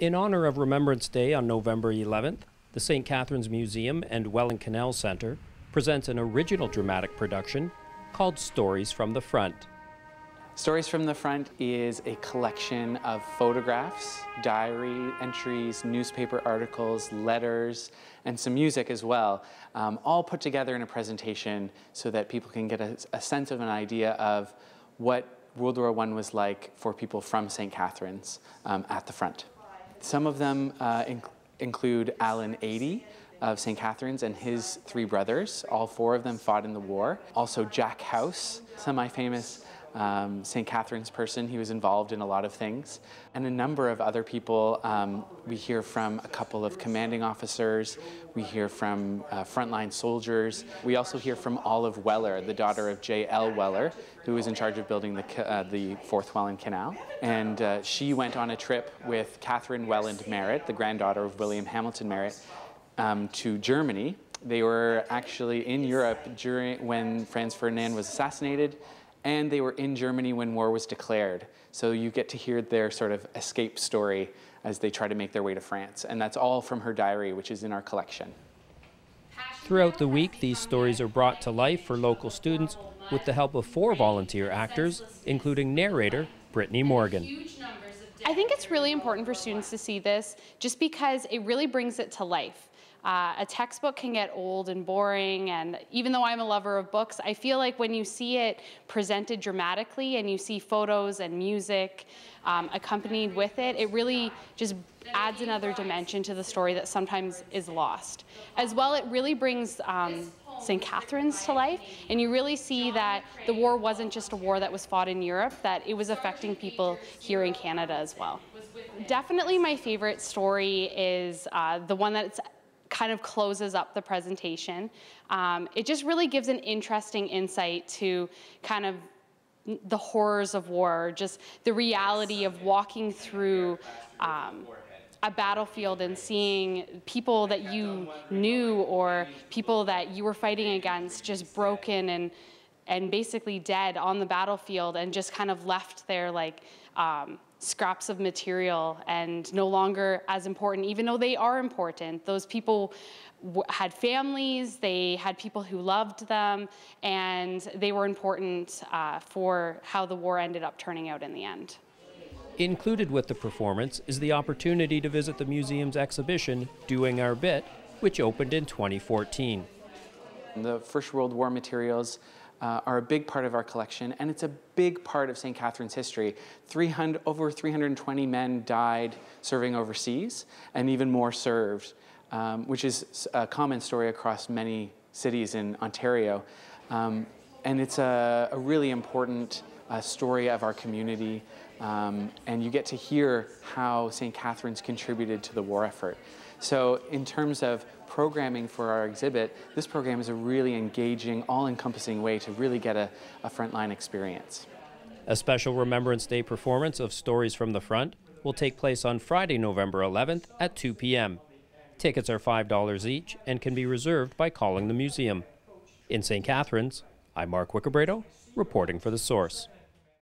In honor of Remembrance Day on November 11th, the St. Catharines Museum and Welland Canals Centre presents an original dramatic production called Stories from the Front. Stories from the Front is a collection of photographs, diary entries, newspaper articles, letters, and some music as well, all put together in a presentation so that people can get a sense of an idea of what World War I was like for people from St. Catharines at the front. Some of them include Alan Adie of St. Catharines and his three brothers. All four of them fought in the war. Also Jack House, semi-famous St. Catharines person. He was involved in a lot of things. And a number of other people. We hear from a couple of commanding officers. We hear from frontline soldiers. We also hear from Olive Weller, the daughter of J.L. Weller, who was in charge of building the Fourth Welland Canal. And she went on a trip with Catherine Welland Merritt, the granddaughter of William Hamilton Merritt, to Germany. They were actually in Europe when Franz Ferdinand was assassinated, and they were in Germany when war was declared. So you get to hear their sort of escape story as they try to make their way to France. And that's all from her diary, which is in our collection. Throughout the week, these stories are brought to life for local students with the help of 4 volunteer actors, including narrator Brittany Morgan. I think it's really important for students to see this just because it really brings it to life. A textbook can get old and boring, and even though I'm a lover of books, I feel like when you see it presented dramatically and you see photos and music accompanied with it, it really just adds another dimension to the story that sometimes is lost. As well, it really brings St. Catharines to life, and you really see that the war wasn't just a war that was fought in Europe, that it was affecting people here in Canada as well. Definitely my favorite story is the one that's kind of closes up the presentation. It just really gives an interesting insight to kind of the horrors of war, just the reality of walking through a battlefield and seeing people that you knew or people that you were fighting against just broken and basically dead on the battlefield and just kind of left there like scraps of material and no longer as important, even though they are important. Those people had families, they had people who loved them, and they were important for how the war ended up turning out in the end. Included with the performance is the opportunity to visit the museum's exhibition, Doing Our Bit, which opened in 2014. The First World War materials are a big part of our collection, and it's a big part of St. Catharines' history. Over 320 men died serving overseas, and even more served, which is a common story across many cities in Ontario. And it's a really important story of our community, and you get to hear how St. Catharines contributed to the war effort. So in terms of programming for our exhibit, this program is a really engaging, all-encompassing way to really get a frontline experience. A special Remembrance Day performance of Stories from the Front will take place on Friday, November 11th at 2 p.m. Tickets are $5 each and can be reserved by calling the museum. In St. Catharines, I'm Mark Wiccabrado, reporting for The Source.